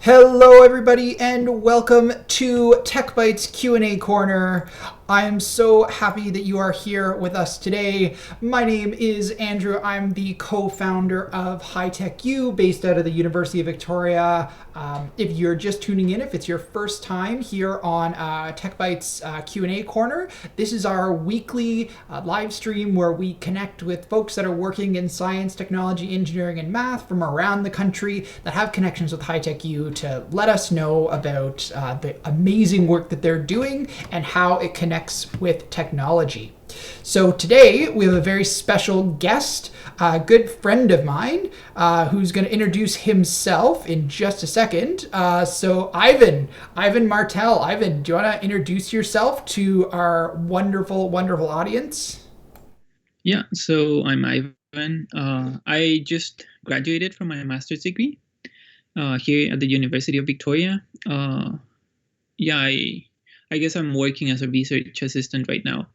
Hello, everybody, and welcome to Tech Bytes Q&A Corner. I am so happy that you are here with us today. My name is Andrew. I'm the co-founder of HighTechU, based out of the University of Victoria. If you're just tuning in, if it's your first time here on Tech Bytes Q&A Corner, this is our weekly live stream where we connect with folks that are working in science, technology, engineering, and math from around the country that have connections with HighTechU to let us know about the amazing work that they're doing and how it connects with technology. So today we have a very special guest, a good friend of mine, who's going to introduce himself in just a second. So Ivan Martell. Ivan, do you want to introduce yourself to our wonderful, wonderful audience? Yeah, so I'm Ivan. I just graduated from my master's degree here at the University of Victoria. Yeah, I guess I'm working as a research assistant right now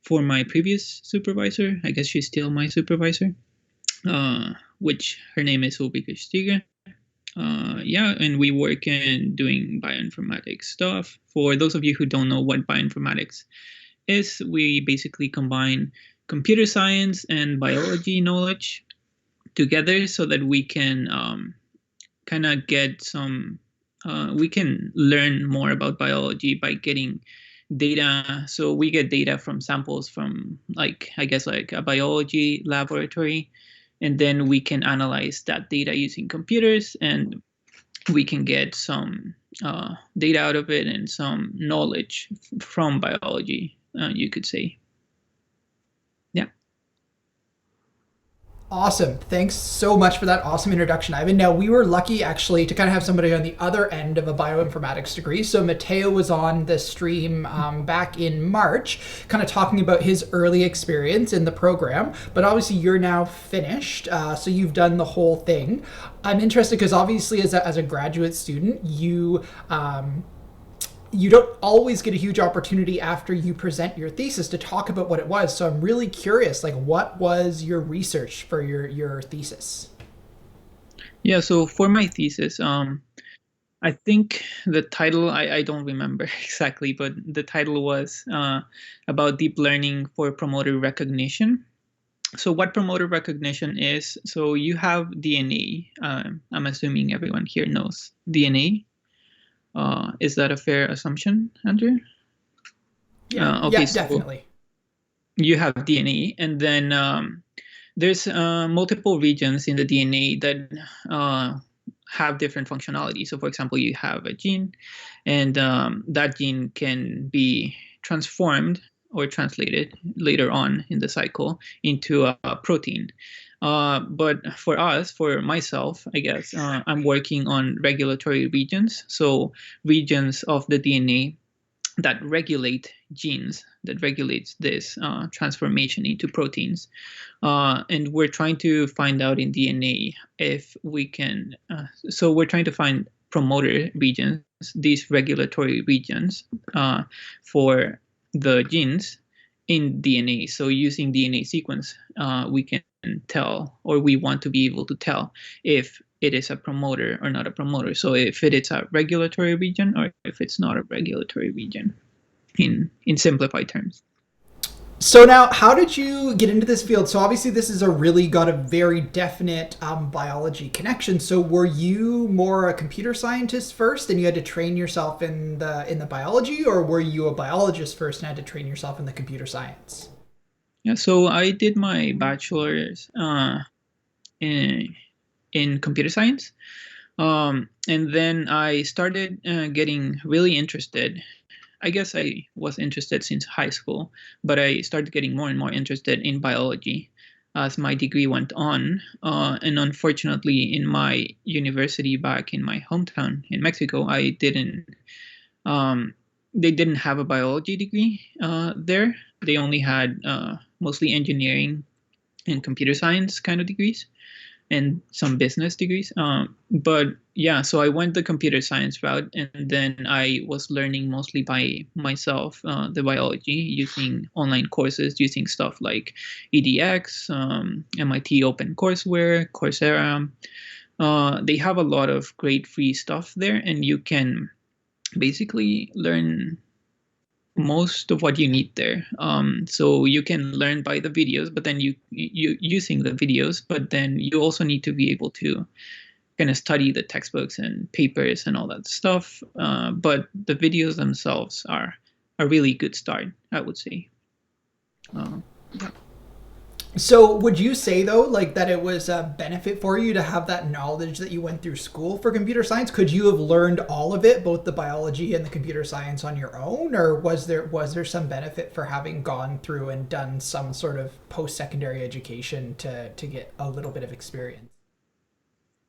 for my previous supervisor. I guess she's still my supervisor, which her name is Ulrike Stiger. Yeah, and we work in doing bioinformatics stuff. For those of you who don't know what bioinformatics is, we basically combine computer science and biology knowledge together so that we can kind of get some, we can learn more about biology by getting data. So we get data from samples from I guess like a biology laboratory, and then we can analyze that data using computers, and we can get some data out of it and some knowledge from biology, you could say. Yeah. Awesome. Thanks so much for that awesome introduction, Ivan. Now, we were lucky actually to kind of have somebody on the other end of a bioinformatics degree. So, Matteo was on the stream back in March, kind of talking about his early experience in the program. But obviously, you're now finished. So, you've done the whole thing. I'm interested because obviously, as a graduate student, you don't always get a huge opportunity after you present your thesis to talk about what it was. So I'm really curious, like, what was your research for your thesis? Yeah, so for my thesis, I think the title, I don't remember exactly, but the title was about deep learning for promoter recognition. So what promoter recognition is, so you have DNA. I'm assuming everyone here knows DNA. Is that a fair assumption, Andrew? Yeah, Okay, yeah, so definitely. you have DNA, and then there's multiple regions in the DNA that have different functionality. So, for example, you have a gene, and that gene can be transformed or translated later on in the cycle into a protein. But for us, for myself, I guess, I'm working on regulatory regions. So regions of the DNA that regulate genes, that regulates this transformation into proteins. And we're trying to find out in DNA if we can, so we're trying to find promoter regions, these regulatory regions for the genes in DNA. So using DNA sequence, we can tell, or we want to be able to tell if it is a promoter or not a promoter. So if it is a regulatory region or if it's not a regulatory region, in simplified terms. So now, how did you get into this field? So obviously, this is a really got a very definite biology connection. So were you more a computer scientist first, and you had to train yourself in the biology, or were you a biologist first and had to train yourself in the computer science? Yeah, so I did my bachelor's in computer science, and then I started getting really interested. I guess I was interested since high school, but I started getting more and more interested in biology as my degree went on. And unfortunately, in my university back in my hometown in Mexico, I didn't. They didn't have a biology degree there. They only had mostly engineering and computer science kind of degrees and some business degrees. But yeah, so I went the computer science route, and then I was learning mostly by myself the biology using online courses, using stuff like EDX, MIT OpenCourseWare, Coursera, They have a lot of great free stuff there, and you can basically learn most of what you need there. So you can learn by the videos, but then you using the videos, but then you also need to be able to kind of study the textbooks and papers and all that stuff. But the videos themselves are a really good start, I would say. Yeah. So would you say though, like that it was a benefit for you to have that knowledge that you went through school for computer science? Could you have learned all of it, both the biology and the computer science, on your own, or was there some benefit for having gone through and done some sort of post-secondary education to get a little bit of experience?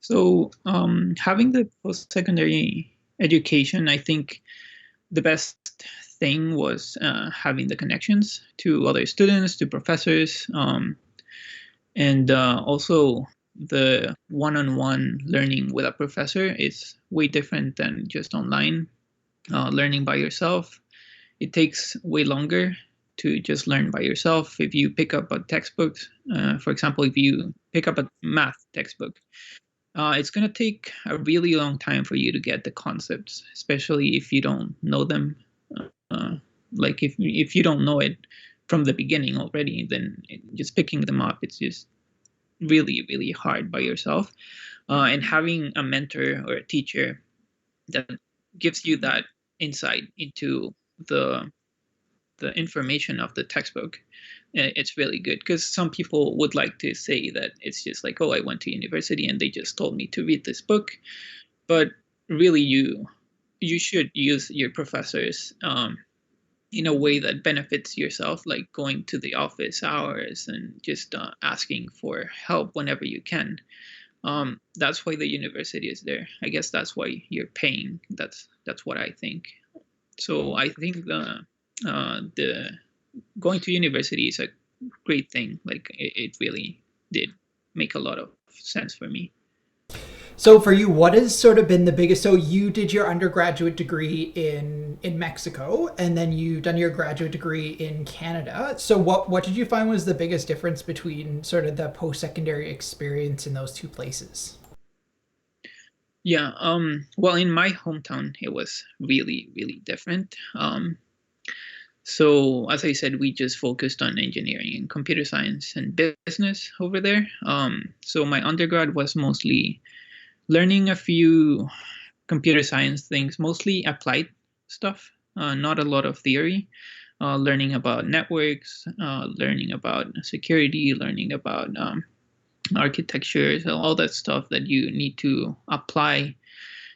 So having the post-secondary education, I think the best thing was having the connections to other students, to professors, and also the one-on-one learning with a professor is way different than just online learning by yourself. It takes way longer to just learn by yourself. If you pick up a textbook, for example, if you pick up a math textbook, it's going to take a really long time for you to get the concepts, especially if you don't know them. Uh, like if you don't know it from the beginning already, then just picking them up, it's just really, really hard by yourself. And having a mentor or a teacher that gives you that insight into the the information of the textbook, it's really good, because some people would like to say that it's just like, oh, I went to university and they just told me to read this book. But really, you should use your professors in a way that benefits yourself, like going to the office hours and just asking for help whenever you can. That's why the university is there. I guess that's why you're paying. That's what I think. So I think the going to university is a great thing. Like it really did make a lot of sense for me. So for you, what has sort of been the biggest? So you did your undergraduate degree in Mexico, and then you done your graduate degree in Canada. So what did you find was the biggest difference between sort of the post secondary experience in those two places? Yeah. Well, in my hometown, it was really, really different. So as I said, we just focused on engineering and computer science and business over there. So my undergrad was mostly learning a few computer science things, mostly applied stuff, not a lot of theory. Learning about networks, learning about security, learning about architecture, so all that stuff that you need to apply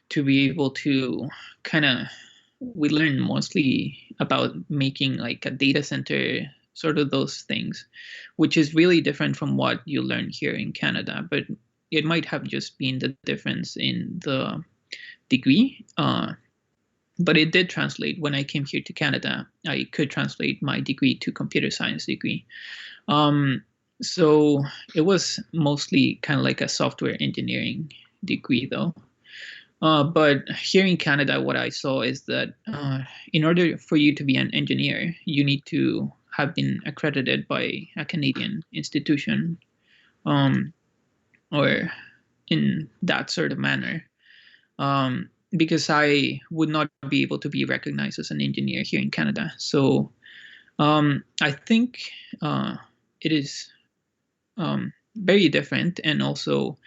to be able to kind of. We learn mostly about making like a data center, sort of those things, which is really different from what you learn here in Canada. But it might have just been the difference in the degree. But it did translate when I came here to Canada. I could translate my degree to computer science degree. So it was mostly kind of like a software engineering degree, though. But here in Canada, what I saw is that in order for you to be an engineer, you need to have been accredited by a Canadian institution, um, or in that sort of manner. Because I would not be able to be recognized as an engineer here in Canada. So I think it is very different, and also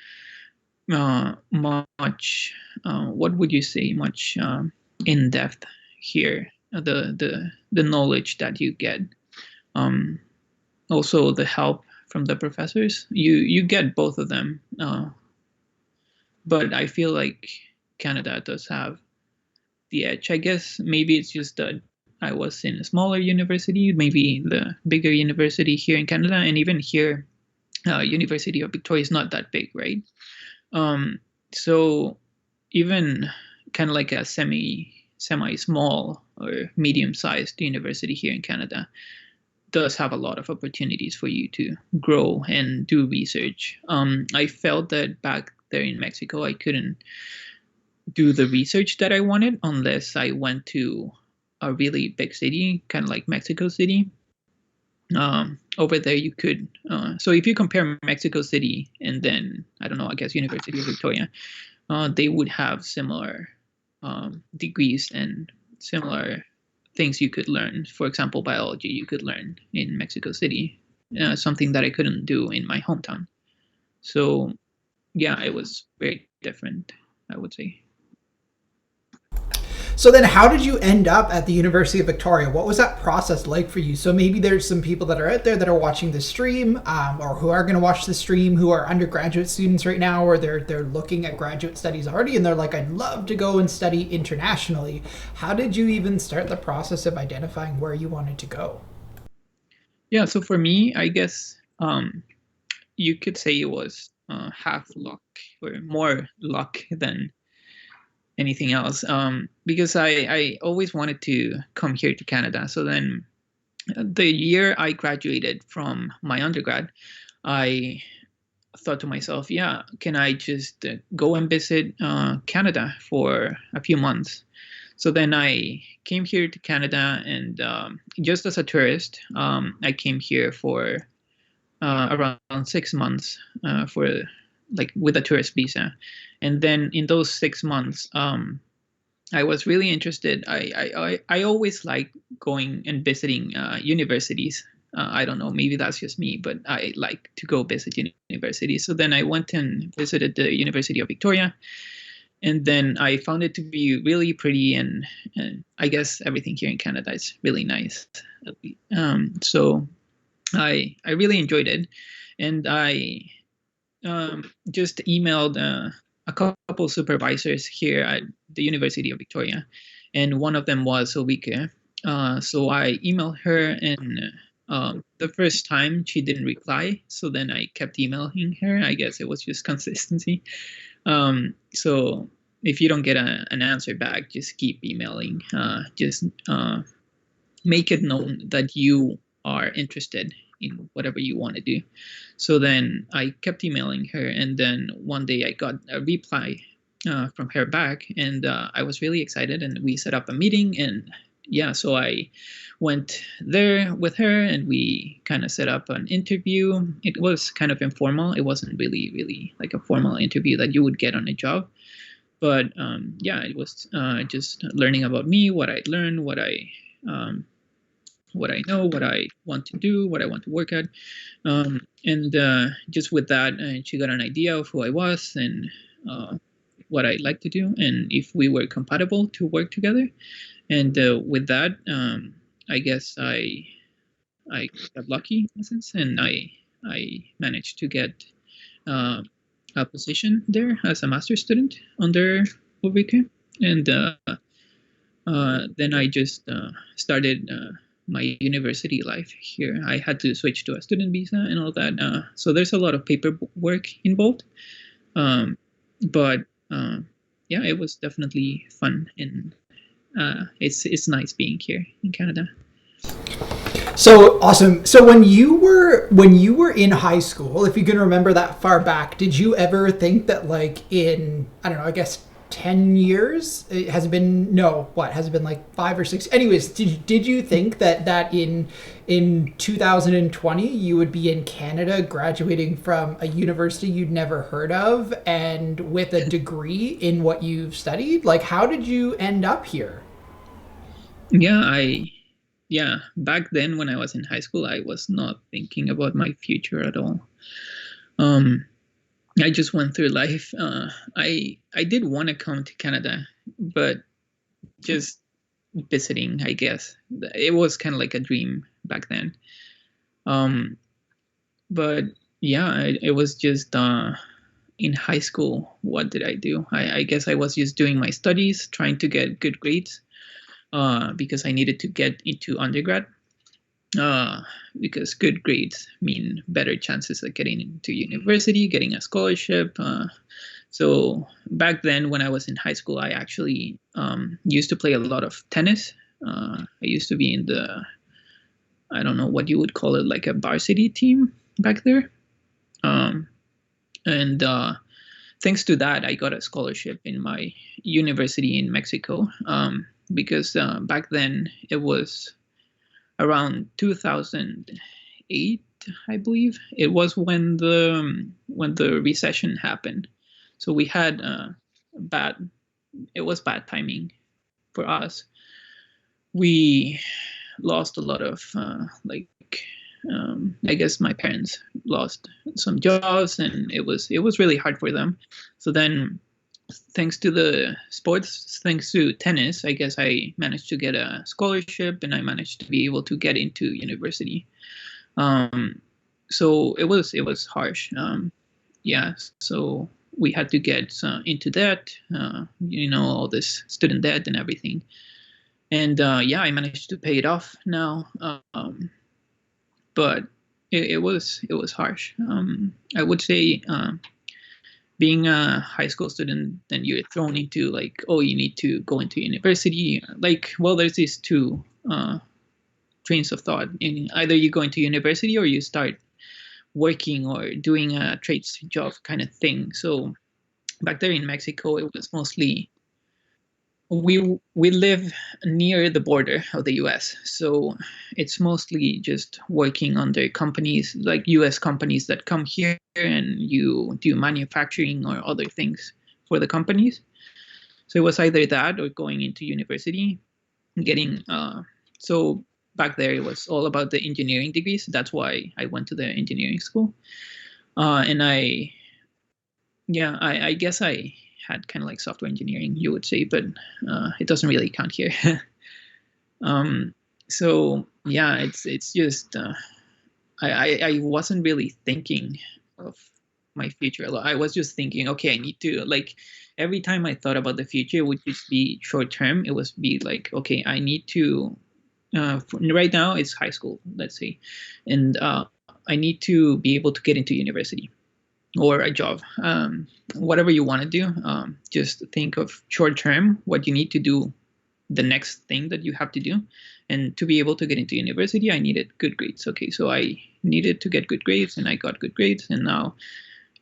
much, what would you say, much in depth here. The knowledge that you get, um, also the help from the professors. You get both of them, but I feel like Canada does have the edge. I guess maybe it's just that I was in a smaller university, maybe the bigger university here in Canada, and even here, University of Victoria is not that big, right? Um, so even kind of like a semi small or medium sized university here in Canada does have a lot of opportunities for you to grow and do research. I felt that back there in Mexico, I couldn't do the research that I wanted unless I went to a really big city, kind of like Mexico City. over there you could. So if you compare Mexico City and then, I don't know, I guess University of Victoria, they would have similar degrees and similar things you could learn. For example, biology you could learn in Mexico City, something that I couldn't do in my hometown. So yeah, it was very different, I would say. So then how did you end up at the University of Victoria? What was that process like for you? So maybe there's some people that are out there that are watching the stream, or who are going to watch the stream, who are undergraduate students right now, or they're looking at graduate studies already, and they're like, I'd love to go and study internationally. How did you even start the process of identifying where you wanted to go? Yeah, so for me, I guess you could say it was half luck or more luck than anything else, because I always wanted to come here to Canada. So then the year I graduated from my undergrad, I thought to myself, yeah, can I just go and visit Canada for a few months? So then I came here to Canada, and just as a tourist, I came here for around 6 months for like with a tourist visa. And then in those 6 months, I was really interested. I always like going and visiting universities. I don't know, maybe that's just me, but I like to go visit universities. So then I went and visited the University of Victoria, and then I found it to be really pretty, and I guess everything here in Canada is really nice. So I really enjoyed it, and I just emailed a couple supervisors here at the University of Victoria, and one of them was Ulrike. So I emailed her, and the first time she didn't reply, so then I kept emailing her. I guess it was just consistency. So if you don't get an answer back, just keep emailing. Just make it known that you are interested in whatever you want to do. So then I kept emailing her, and then one day I got a reply from her back, and I was really excited, and we set up a meeting, and yeah, so I went there with her, and we kind of set up an interview. It was kind of informal. It wasn't really like a formal interview that you would get on a job, but yeah, it was just learning about me, what I learned, what I know, what I want to do, what I want to work at. And just with that, she got an idea of who I was and what I'd like to do, and if we were compatible to work together. And with that, I guess I got lucky in a sense, and I managed to get a position there as a master's student under Ulrike. And then I just started my university life here. I had to switch to a student visa and all that. So there's a lot of paperwork involved. But yeah, it was definitely fun, and it's nice being here in Canada. So awesome. So when you were in high school, if you can remember that far back, did you ever think that like in, I don't know, I guess 10 years, it has been, no, what has it been, like 5 or 6, anyways, did you think that in 2020 you would be in Canada graduating from a university you'd never heard of and with a degree in what you've studied? Like, how did you end up here? Yeah, back then when I was in high school, I was not thinking about my future at all. Um, I just went through life. I did want to come to Canada, but just visiting, I guess. It was kind of like a dream back then. Um, but yeah, it was just in high school. What did I do? I guess I was just doing my studies, trying to get good grades, because I needed to get into undergrad. Because good grades mean better chances of getting into university, getting a scholarship. So back then, when I was in high school, I actually used to play a lot of tennis. I used to be in the, I don't know what you would call it, like a varsity team back there. And thanks to that, I got a scholarship in my university in Mexico, because back then it was around 2008, I believe. It was when the recession happened. So we had bad. It was bad timing for us. We lost a lot of I guess my parents lost some jobs, and it was really hard for them. So then, thanks to the sports, thanks to tennis, I guess I managed to get a scholarship, and I managed to be able to get into university. So it was harsh. Yeah, so we had to get into debt, all this student debt and everything. And yeah, I managed to pay it off now. But it was harsh. I would say being a high school student, then you're thrown into like, oh, you need to go into university. Like, well, there's these two trains of thought. In either you go into university or you start working or doing a trades job kind of thing. So back there in Mexico, it was mostly we live near the border of the US, so it's mostly just working under companies like US companies that come here and you do manufacturing or other things for the companies. So it was either that or going into university, getting so back there it was all about the engineering degrees. That's why I went to the engineering school. And I guess I had kind of like software engineering, you would say, but it doesn't really count here. So yeah, it's just I wasn't really thinking of my future a lot. I was just thinking, okay, I need to like every time I thought about the future, it would just be short term. It was be like, okay, I need to. Right now, it's high school, let's say, and I need to be able to get into university or a job, whatever you want to do. Just think of short term, what you need to do, the next thing that you have to do. And to be able to get into university, I needed good grades. Okay, so I needed to get good grades, and I got good grades, and now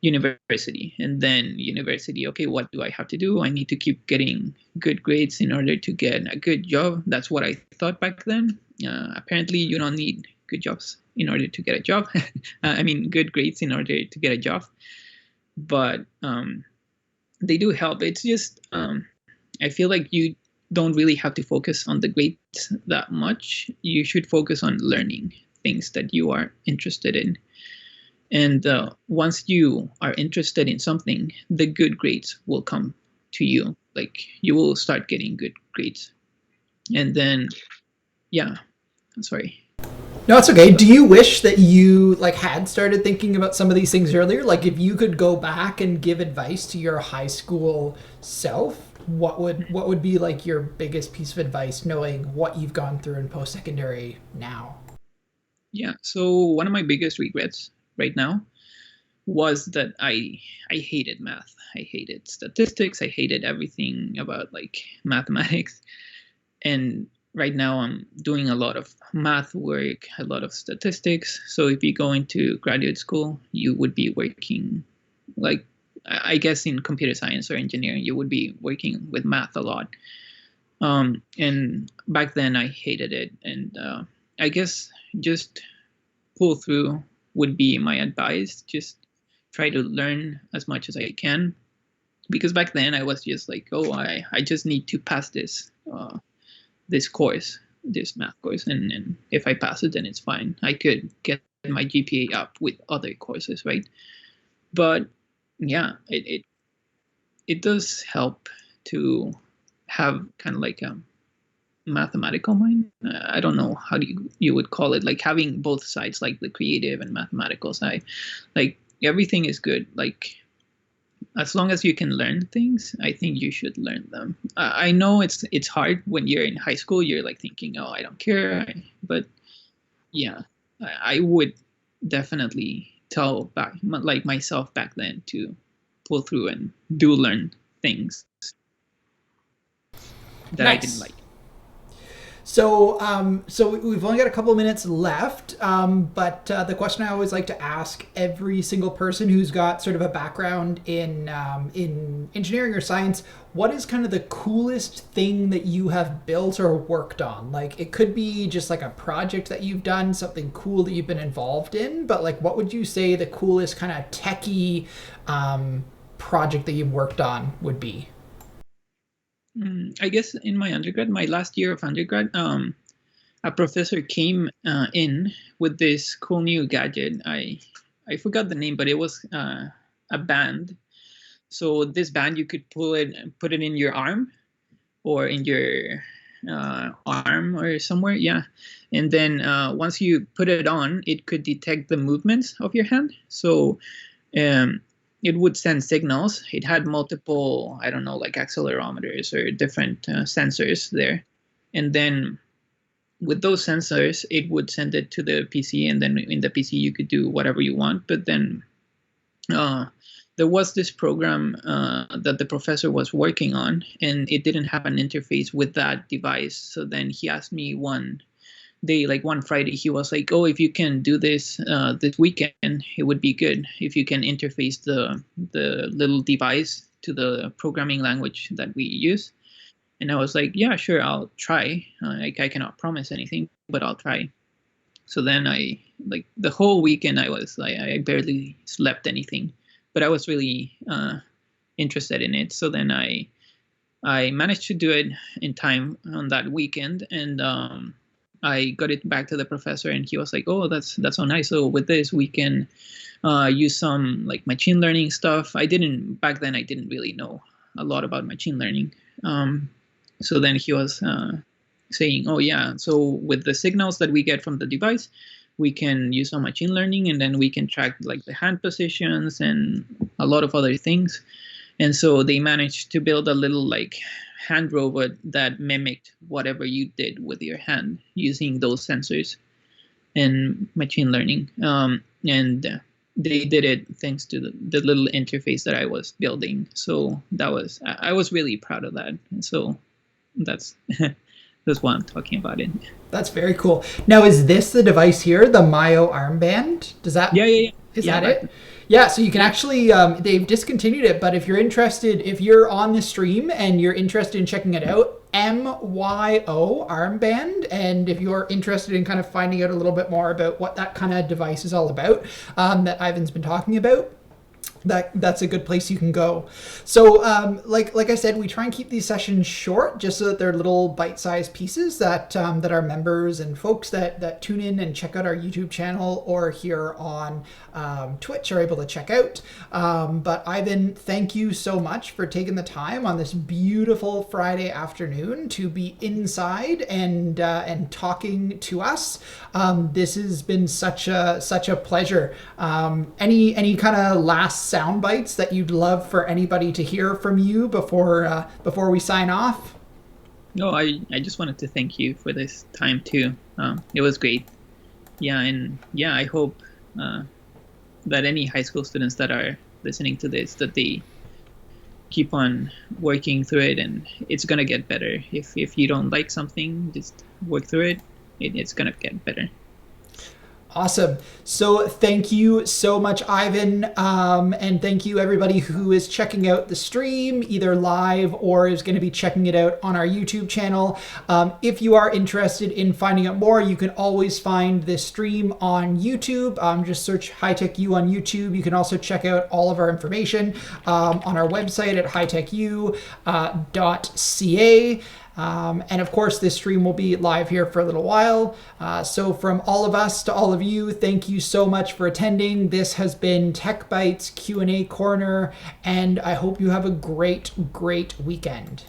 university. And then university, okay, what do I have to do? I need to keep getting good grades in order to get a good job. That's what I thought back then. Apparently, you don't need good jobs in order to get a job. I mean, good grades in order to get a job. But they do help. It's just I feel like you don't really have to focus on the grades that much. You should focus on learning things that you are interested in. And once you are interested in something, the good grades will come to you. Like you will start getting good grades. And then, yeah, I'm sorry. No, it's okay. Do you wish that you like had started thinking about some of these things earlier? Like if you could go back and give advice to your high school self, what would be like your biggest piece of advice knowing what you've gone through in post-secondary now? Yeah, so one of my biggest regrets right now was that I hated math. I hated statistics. I hated everything about like mathematics. And right now I'm doing a lot of math work, a lot of statistics. So if you go into graduate school, you would be working like I guess in computer science or engineering, you would be working with math a lot. And back then I hated it. And I guess just pull through would be my advice. Just try to learn as much as I can. Because back then I was just like, oh, I just need to pass this course, this math course, and if I pass it, then it's fine. I could get my GPA up with other courses, right? But yeah, it does help to have kind of like a mathematical mind. I don't know how you would call it, like having both sides, like the creative and mathematical side. Like everything is good. Like as long as you can learn things, I think you should learn them. I know it's hard when you're in high school. You're like thinking, oh, I don't care. But yeah, I would definitely tell back like myself back then to pull through and do learn things that I didn't Nice. like. So we've only got a couple of minutes left, but the question I always like to ask every single person who's got sort of a background in engineering or science, what is kind of the coolest thing that you have built or worked on? Like, it could be just like a project that you've done, something cool that you've been involved in, but like, what would you say the coolest kind of techie project that you've worked on would be? I guess in my undergrad, my last year of undergrad, a professor came in with this cool new gadget. I forgot the name, but it was a band. So this band, you could put it in your arm or in your arm or somewhere, yeah. And then once you put it on, it could detect the movements of your hand. So um, it would send signals. It had multiple, I don't know, like accelerometers or different sensors there. And then with those sensors, it would send it to the PC, and then in the PC you could do whatever you want. But then there was this program that the professor was working on, and it didn't have an interface with that device. So then he asked me one day, like one Friday, he was like, "Oh, if you can do this this weekend, it would be good if you can interface the little device to the programming language that we use." And I was like, "Yeah, sure, I'll try. I cannot promise anything, but I'll try." So then like the whole weekend, I barely slept anything, but I was really interested in it. So then I managed to do it in time on that weekend, and I got it back to the professor, and he was like, "Oh, that's so nice. So with this, we can use some like machine learning stuff." Back then I didn't really know a lot about machine learning. So then he was saying, "Oh yeah, so with the signals that we get from the device, we can use some machine learning, and then we can track like the hand positions and a lot of other things." And so they managed to build a little like hand robot that mimicked whatever you did with your hand using those sensors and machine learning. And they did it thanks to the little interface that I was building. So I was really proud of that. And so that's that's why I'm talking about it. That's very cool. Now, is this the device here, the Myo armband? Does that? Yeah. Is Yeah, that it? Yeah, so you can actually, they've discontinued it, but if you're on the stream and you're interested in checking it out, MYO armband, and if you're interested in kind of finding out a little bit more about what that kind of device is all about, that Ivan's been talking about, that's a good place you can go. So like I said, we try and keep these sessions short just so that they're little bite-sized pieces that our members and folks that tune in and check out our YouTube channel or here on Twitch are able to check out. But Ivan, thank you so much for taking the time on this beautiful Friday afternoon to be inside and talking to us. This has been such a pleasure. Any kind of last sound bites that you'd love for anybody to hear from you before we sign off? No, I just wanted to thank you for this time too. It was great. Yeah, and yeah, I hope that any high school students that are listening to this, that they keep on working through it, and it's gonna get better. If you don't like something, just work through it. It's gonna get better. Awesome. So thank you so much, Ivan. And thank you everybody who is checking out the stream, either live or is going to be checking it out on our YouTube channel. If you are interested in finding out more, you can always find this stream on YouTube. Just search HighTechU on YouTube. You can also check out all of our information on our website at hightechu.ca. And of course, this stream will be live here for a little while. So from all of us to all of you, thank you so much for attending. This has been Tech Bytes Q&A Corner, and I hope you have a great weekend.